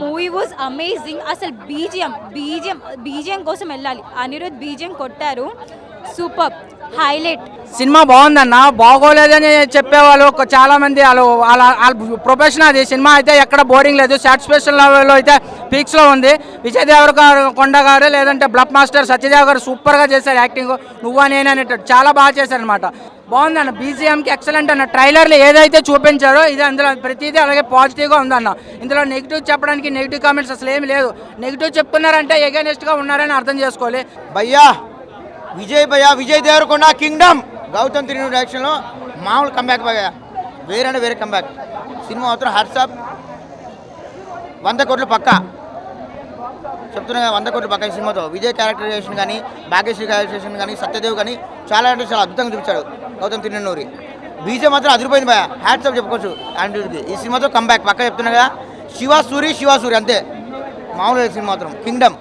Movie was amazing. అసలు BGM కోసం వెళ్ళాలి. అనిరుద్ బీజిఎం కొట్టారు, సూపర్ హైలైట్. సినిమా బాగుందన్న, బాగోలేదని చెప్పేవాళ్ళు చాలా మంది. వాళ్ళ ప్రొఫెషన్ అది. సినిమా అయితే ఎక్కడ బోరింగ్ లేదు, సాటిస్ఫాక్షన్ లెవెల్లో అయితే పీక్స్లో ఉంది. విజయ్ దేవరకొండ గారు లేదంటే బ్లాక్ మాస్టర్ సత్యదేవ్ గారు సూపర్గా చేశారు యాక్టింగ్. నువ్వా నేను అనేటట్టు చాలా బాగా చేశారనమాట. బాగుందన్న, బీజిఎంకి ఎక్సలెంట్ అన్న. ట్రైలర్లో ఏదైతే చూపించారో ఇది అందులో ప్రతిదీ అలాగే పాజిటివ్గా ఉందన్న. ఇందులో నెగిటివ్ చెప్పడానికి నెగిటివ్ కామెంట్స్ అసలు ఏమి లేదు. నెగిటివ్ చెప్తున్నారంటే ఎగైనెస్ట్గా ఉన్నారని అర్థం చేసుకోవాలి. విజయ్ దేవరకొండ కింగ్డమ్ గౌతమ్ తిరుగు డైరెక్షన్లో మామూలు కంబ్యాక్ భయ్యా, వేరే కంబ్యాక్. సినిమా మాత్రం హ్యాట్సాప్. 100 కోట్లు పక్కా చెప్తున్నా, 100 కోట్లు పక్కా. ఈ సినిమాతో విజయ్ క్యారెక్టరైజేషన్ కానీ, భాగ్యశ్రీ క్యారెక్టరైజేషన్ కానీ, సత్యదేవ్ కానీ చాలా అంటే చాలా అద్భుతంగా చూపించాడు గౌతమ్ తిరునూరి. బీజే మాత్రం అదిరిపోయింది భయ్యా, హ్యాట్సాప్ చెప్పుకోవచ్చు ఆంటీకి. ఈ సినిమాతో కంబ్యాక్ పక్కా చెప్తున్నా కదా. శివ సూరి అంతే, మామూలు సినిమా మాత్రం కింగ్డమ్.